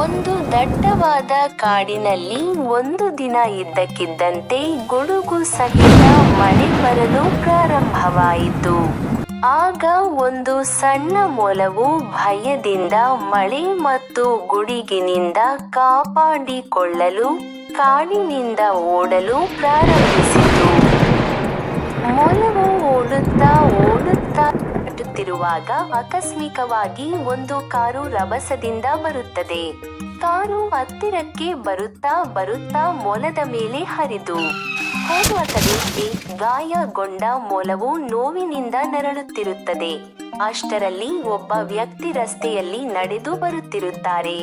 ಒಂದು ದಟ್ಟವಾದ ಕಾಡಿನಲ್ಲಿ ಒಂದು ದಿನ ಇದ್ದಕ್ಕಿದ್ದಂತೆ ಗುಡುಗು ಸಹಿತ ಮಳೆ ಬರಲು ಪ್ರಾರಂಭವಾಯಿತು. ಆಗ ಒಂದು ಸಣ್ಣ ಮೊಲವು ಭಯದಿಂದ ಮಳೆ ಮತ್ತು ಗುಡುಗಿನಿಂದ ಕಾಪಾಡಿಕೊಳ್ಳಲು ಕಾಡಿನಿಂದ ಓಡಲು ಪ್ರಾರಂಭಿಸಿತು. ಮೊಲವು ಓಡುತ್ತಾ ದಾಟುತ್ತಿರುವಾಗ ಅಕಸ್ಮಿಕವಾಗಿ ಒಂದು ಕಾರು ರಭಸದಿಂದ ಬರುತ್ತದೆ. ಕಾರು ಹತ್ತಿರಕ್ಕೆ ಬರುತ್ತಾ ಮೊಲದ ಮೇಲೆ ಹರಿದು ಹೋಗುವ ತಡೆಗೆ ಗಾಯಗೊಂಡ ಮೊಲವು ನೋವಿನಿಂದ ನರಳುತ್ತಿರುತ್ತದೆ. ಅಷ್ಟರಲ್ಲಿ ಒಬ್ಬ ವ್ಯಕ್ತಿ ರಸ್ತೆಯಲ್ಲಿ ನಡೆದು ಬರುತ್ತಿರುತ್ತಾರೆ.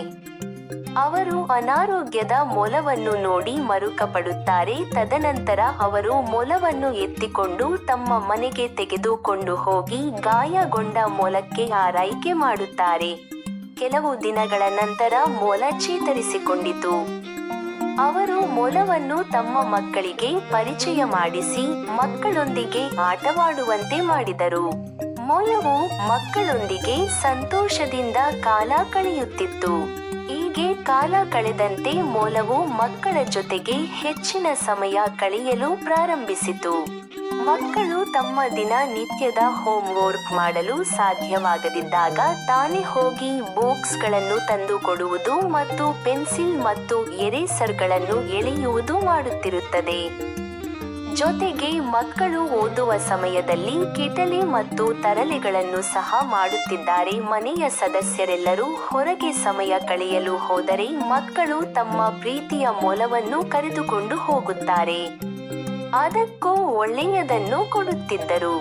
ಅವರು ಅನಾರೋಗ್ಯದ ಮೊಲವನ್ನು ನೋಡಿ ಮರುಕಪಡುತ್ತಾರೆ. ತದನಂತರ ಅವರು ಮೊಲವನ್ನು ಎತ್ತಿಕೊಂಡು ತಮ್ಮ ಮನೆಗೆ ತೆಗೆದುಕೊಂಡು ಹೋಗಿ ಗಾಯಗೊಂಡ ಮೊಲಕ್ಕೆ ಆರೈಕೆ ಮಾಡುತ್ತಾರೆ. ಕೆಲವು ದಿನಗಳ ನಂತರ ಮೊಲ ಚೇತರಿಸಿಕೊಂಡಿತು. ಅವರು ಮೊಲವನ್ನು ತಮ್ಮ ಮಕ್ಕಳಿಗೆ ಪರಿಚಯ ಮಾಡಿಸಿ ಮಕ್ಕಳೊಂದಿಗೆ ಆಟವಾಡುವಂತೆ ಮಾಡಿದರು. ಮೊಲವು ಮಕ್ಕಳೊಂದಿಗೆ ಸಂತೋಷದಿಂದ ಕಾಲ ಕಳೆಯುತ್ತಿತ್ತು. ಹೀಗೆ ಕಾಲ ಕಳೆದಂತೆ ಮೊಲವು ಮಕ್ಕಳ ಜೊತೆಗೆ ಹೆಚ್ಚಿನ ಸಮಯ ಕಳೆಯಲು ಪ್ರಾರಂಭಿಸಿತು. ಮಕ್ಕಳು ತಮ್ಮ ದಿನನಿತ್ಯದ ಹೋಂವರ್ಕ್ ಮಾಡಲು ಸಾಧ್ಯವಾಗದಿದ್ದಾಗ ತಾನೇ ಹೋಗಿ ಬಾಕ್ಸ್ಗಳನ್ನು ತಂದು ಕೊಡುವುದು ಮತ್ತು ಪೆನ್ಸಿಲ್ ಮತ್ತು ಎರೇಸರ್ಗಳನ್ನು ಎಳೆಯುವುದು ಮಾಡುತ್ತಿರುತ್ತದೆ. ಜೊತೆಗೆ ಮಕ್ಕಳು ಓದುವ ಸಮಯದಲ್ಲಿ ಕಿಟಲೆ ಮತ್ತು ತರಲೆಗಳನ್ನು ಸಹ ಮಾಡುತ್ತಿದ್ದಾರೆ. ಮನೆಯ ಸದಸ್ಯರೆಲ್ಲರೂ ಹೊರಗೆ ಸಮಯ ಕಳೆಯಲು ಹೋದರೆ ಮಕ್ಕಳು ತಮ್ಮ ಪ್ರೀತಿಯ ಮೊಲವನ್ನು ಕರೆದುಕೊಂಡು ಹೋಗುತ್ತಾರೆ. ಅದಕ್ಕೂ ಒಳ್ಳೆಯದನ್ನು ಕೊಡುತ್ತಿದ್ದರು.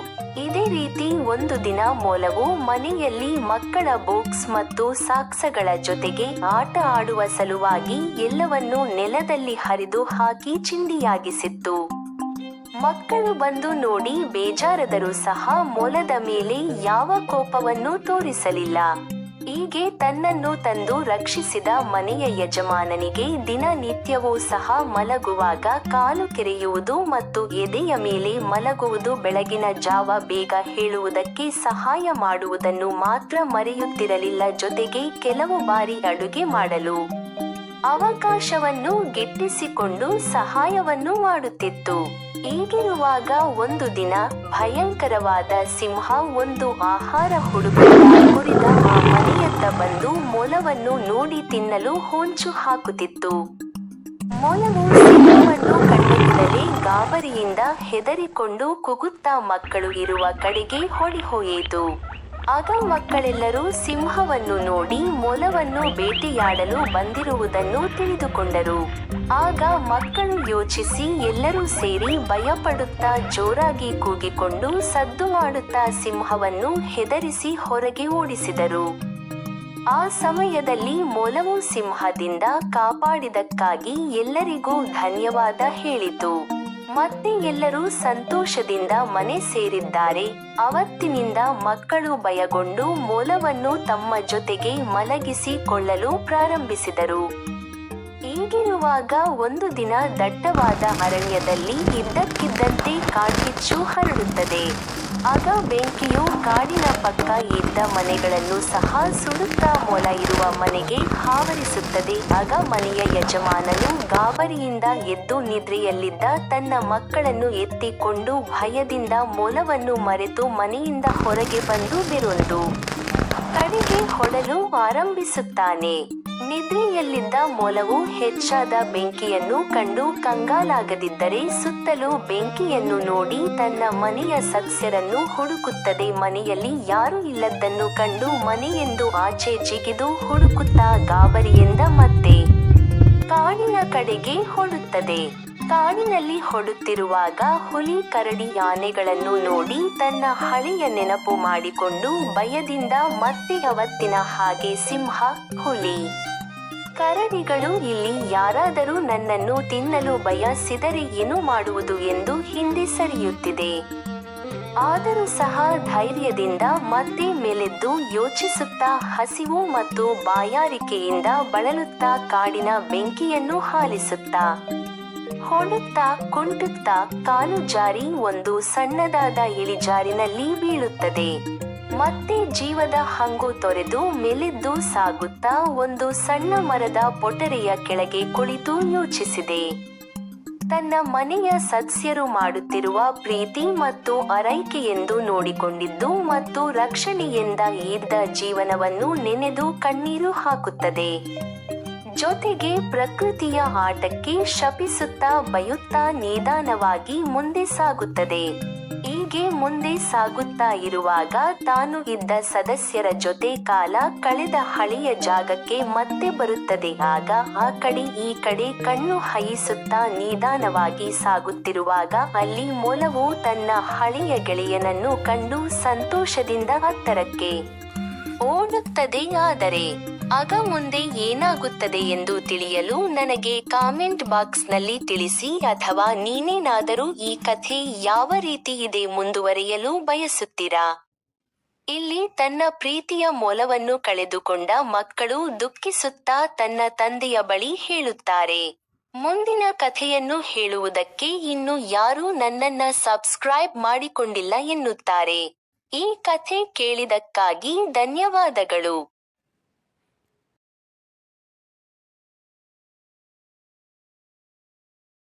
ಇದೇ ರೀತಿ ಒಂದು ದಿನ ಮೊಲವು ಮನೆಯಲ್ಲಿ ಮಕ್ಕಳ ಬಾಕ್ಸ್ ಮತ್ತು ಸಾಕ್ಸ್ಗಳ ಜೊತೆಗೆ ಆಟ ಆಡುವ ಸಲುವಾಗಿ ಎಲ್ಲವನ್ನೂ ನೆಲದಲ್ಲಿ ಹರಿದು ಹಾಕಿ ಚಿಂದಿಯಾಗಿಸಿತ್ತು. ಮಕ್ಕಳು ಬಂದು ನೋಡಿ ಬೇಜಾರಾದರೂ ಸಹ ಮೊಲದ ಮೇಲೆ ಯಾವ ಕೋಪವನ್ನೂ ತೋರಿಸಲಿಲ್ಲ. ಹೀಗೆ ತನ್ನನ್ನು ತಂದು ರಕ್ಷಿಸಿದ ಮನೆಯ ಯಜಮಾನನಿಗೆ ದಿನನಿತ್ಯವೂ ಸಹ ಮಲಗುವಾಗ ಕಾಲು ಕೆರೆಯುವುದು ಮತ್ತು ಎದೆಯ ಮೇಲೆ ಮಲಗುವುದು, ಬೆಳಗಿನ ಜಾವ ಬೇಗ ಹೇಳುವುದಕ್ಕೆ ಸಹಾಯ ಮಾಡುವುದನ್ನು ಮಾತ್ರ ಮರೆಯುತ್ತಿರಲಿಲ್ಲ. ಜೊತೆಗೆ ಕೆಲವು ಬಾರಿ ಅಡುಗೆ ಮಾಡಲು ಅವಕಾಶವನ್ನು ಗಿಟ್ಟಿಸಿಕೊಂಡು ಸಹಾಯವನ್ನು ಮಾಡುತ್ತಿತ್ತು. ಹೀಗಿರುವಾಗ ಒಂದು ದಿನ ಭಯಂಕರವಾದ ಸಿಂಹ ಒಂದು ಆಹಾರ ಹುಡುಕುತ್ತಾ ಕುರಿದ ಆ ಮನೆಯತ್ತ ಬಂದು ಮೊಲವನ್ನು ನೋಡಿ ತಿನ್ನಲು ಹೊಂಚು ಹಾಕುತ್ತಿತ್ತು. ಮೊಲವು ಸಿಂಹವನ್ನು ಕಂಡಕೂಡಲೇ ಗಾಬರಿಯಿಂದ ಹೆದರಿಕೊಂಡು ಕುಗುತ್ತಾ ಮಕ್ಕಳು ಇರುವ ಕಡೆಗೆ ಓಡಿಹೋಯಿತು. ಆಗ ಮಕ್ಕಳೆಲ್ಲರೂ ಸಿಂಹವನ್ನು ನೋಡಿ ಮೊಲವನ್ನು ಬೇಟೆಯಾಡಲು ಬಂದಿರುವುದನ್ನು ತಿಳಿದುಕೊಂಡರು. ಆಗ ಮಕ್ಕಳು ಯೋಚಿಸಿ ಎಲ್ಲರೂ ಸೇರಿ ಭಯಪಡುತ್ತಾ ಜೋರಾಗಿ ಕೂಗಿಕೊಂಡು ಸದ್ದು ಮಾಡುತ್ತಾ ಸಿಂಹವನ್ನು ಹೆದರಿಸಿ ಹೊರಗೆ ಓಡಿಸಿದರು. ಆ ಸಮಯದಲ್ಲಿ ಮೊಲವು ಸಿಂಹದಿಂದ ಕಾಪಾಡಿದಕ್ಕಾಗಿ ಎಲ್ಲರಿಗೂ ಧನ್ಯವಾದ ಹೇಳಿತು. ಮತ್ತೆ ಎಲ್ಲರೂ ಸಂತೋಷದಿಂದ ಮನೆ ಸೇರಿದ್ದಾರೆ. ಅವತ್ತಿನಿಂದ ಮಕ್ಕಳು ಭಯಗೊಂಡು ಮೊಲವನ್ನು ತಮ್ಮ ಜೊತೆಗೆ ಮಲಗಿಸಿಕೊಳ್ಳಲು ಪ್ರಾರಂಭಿಸಿದರು. ಹೀಗಿರುವಾಗ ಒಂದು ದಿನ ದಟ್ಟವಾದ ಅರಣ್ಯದಲ್ಲಿ ಇದ್ದಕ್ಕಿದ್ದಂತೆ ಕಾಡ್ಗಿಚ್ಚು ಹರಡುತ್ತದೆ. ಆಗ ಬೆಂಕಿಯು ಕಾಡಿನ ಪಕ್ಕ ಇದ್ದ ಮನೆಗಳನ್ನು ಸಹ ಸುಡುತ್ತಾ ಮೊಲ ಇರುವ ಮನೆಗೆ ಆವರಿಸುತ್ತದೆ. ಆಗ ಮನೆಯ ಯಜಮಾನನು ಗಾಬರಿಯಿಂದ ಎದ್ದು ನಿದ್ರೆಯಲ್ಲಿದ್ದ ತನ್ನ ಮಕ್ಕಳನ್ನು ಎತ್ತಿಕೊಂಡು ಭಯದಿಂದ ಮೊಲವನ್ನು ಮರೆತು ಮನೆಯಿಂದ ಹೊರಗೆ ಬಂದು ಬೇರೊಂದು ಕಡೆಗೆ ಹೊಡಲು ಆರಂಭಿಸುತ್ತಾನೆ. ನಿದ್ರೆಯಲ್ಲಿದ್ದ ಮೊಲವು ಹೆಚ್ಚಾದ ಬೆಂಕಿಯನ್ನು ಕಂಡು ಕಂಗಾಲಾಗದಿದ್ದರೆ ಸುತ್ತಲೂ ಬೆಂಕಿಯನ್ನು ನೋಡಿ ತನ್ನ ಮನೆಯ ಸದಸ್ಯರನ್ನು ಹುಡುಕುತ್ತದೆ. ಮನೆಯಲ್ಲಿ ಯಾರೂ ಇಲ್ಲದನ್ನು ಕಂಡು ಮನೆಯೆಂದು ಆಚೆ ಜಿಗಿದು ಹುಡುಕುತ್ತಾ ಗಾಬರಿಯಿಂದ ಮತ್ತೆ ಕಾಡಿನ ಕಡೆಗೆ ಹೊರಡುತ್ತದೆ. ಕಾಡಿನಲ್ಲಿ ಹೊರಡುತ್ತಿರುವಾಗ ಹುಲಿ, ಕರಡಿ, ಆನೆಗಳನ್ನು ನೋಡಿ ತನ್ನ ಹಳೆಯ ನೆನಪು ಮಾಡಿಕೊಂಡು ಭಯದಿಂದ ಮತ್ತೆ ಅವತ್ತಿನ ಹಾಗೆ ಸಿಂಹ, ಹುಲಿ, ಕರಡಿಗಳು ಇಲ್ಲಿ ಯಾರಾದರೂ ನನ್ನನ್ನು ತಿನ್ನಲು ಬಯಸಿದರೆ ಏನು ಮಾಡುವುದು ಎಂದು ಹಿಂದೆ ಸರಿಯುತ್ತಿದೆ. ಆದರೂ ಸಹ ಧೈರ್ಯದಿಂದ ಮತ್ತೆ ಮೇಲೆದ್ದು ಯೋಚಿಸುತ್ತಾ ಹಸಿವು ಮತ್ತು ಬಾಯಾರಿಕೆಯಿಂದ ಬಳಲುತ್ತಾ ಕಾಡಿನ ಬೆಂಕಿಯನ್ನು ಆಲಿಸುತ್ತಾ ಹೊರಡುತ್ತಾ ಕುಂಟುತ್ತಾ ಕಾಲು ಜಾರಿ ಒಂದು ಸಣ್ಣದಾದ ಇಳಿಜಾರಿನಲ್ಲಿ ಬೀಳುತ್ತದೆ. ಮತ್ತೆ ಜೀವದ ಹಂಗು ತೊರೆದು ಮೆಲಿದ್ದು ಸಾಗುತ್ತಾ ಒಂದು ಸಣ್ಣ ಮರದ ಪೊಟರೆಯ ಕೆಳಗೆ ಕುಳಿತು ಯೋಚಿಸಿದೆ. ತನ್ನ ಮನೆಯ ಸದಸ್ಯರು ಮಾಡುತ್ತಿರುವ ಪ್ರೀತಿ ಮತ್ತು ಆರೈಕೆಯೆಂದು ನೋಡಿಕೊಂಡಿದ್ದು ಮತ್ತು ರಕ್ಷಣೆಯಿಂದ ಇದ್ದ ಜೀವನವನ್ನು ನೆನೆದು ಕಣ್ಣೀರು ಹಾಕುತ್ತದೆ. ಜೊತೆಗೆ ಪ್ರಕೃತಿಯ ಆಟಕ್ಕೆ ಶಪಿಸುತ್ತಾ ಬಯುತ್ತಾ ನಿಧಾನವಾಗಿ ಮುಂದೆ ಸಾಗುತ್ತದೆ. ಹೀಗೆ ಮುಂದೆ ಸಾಗುತ್ತಾ ಇರುವಾಗ ತಾನು ಇದ್ದ ಸದಸ್ಯರ ಜೊತೆ ಕಾಲ ಕಳೆದ ಹಳೆಯ ಜಾಗಕ್ಕೆ ಮತ್ತೆ ಬರುತ್ತದೆ. ಆಗ ಆ ಕಡೆ ಈ ಕಡೆ ಕಣ್ಣು ಹಾಯಿಸುತ್ತಾ ನಿಧಾನವಾಗಿ ಸಾಗುತ್ತಿರುವಾಗ ಅಲ್ಲಿ ಮೊಲವು ತನ್ನ ಹಳೆಯ ಗೆಳೆಯನನ್ನು ಕಂಡು ಸಂತೋಷದಿಂದ ಹತ್ತರಕ್ಕೆ ಓಡುತ್ತದೆ. ಆದರೆ ಆಗ ಮುಂದೆ ಏನಾಗುತ್ತದೆ ಎಂದು ತಿಳಿಯಲು ನನಗೆ ಕಾಮೆಂಟ್ ಬಾಕ್ಸ್ನಲ್ಲಿ ತಿಳಿಸಿ, ಅಥವಾ ನೀನೇನಾದರೂ ಈ ಕಥೆ ಯಾವ ರೀತಿ ಇದೆ ಮುಂದುವರಿಯಲು ಬಯಸುತ್ತೀರಾ? ಇಲ್ಲಿ ತನ್ನ ಪ್ರೀತಿಯ ಮೊಲವನ್ನು ಕಳೆದುಕೊಂಡ ಮಕ್ಕಳು ದುಃಖಿಸುತ್ತಾ ತನ್ನ ತಂದೆಯ ಬಳಿ ಹೇಳುತ್ತಾರೆ. ಮುಂದಿನ ಕಥೆಯನ್ನು ಹೇಳುವುದಕ್ಕೆ ಇನ್ನು ಯಾರೂ ನನ್ನನ್ನ ಸಬ್ಸ್ಕ್ರೈಬ್ ಮಾಡಿಕೊಂಡಿಲ್ಲ ಎನ್ನುತ್ತಾರೆ. ಈ ಕಥೆ ಕೇಳಿದಕ್ಕಾಗಿ ಧನ್ಯವಾದಗಳು.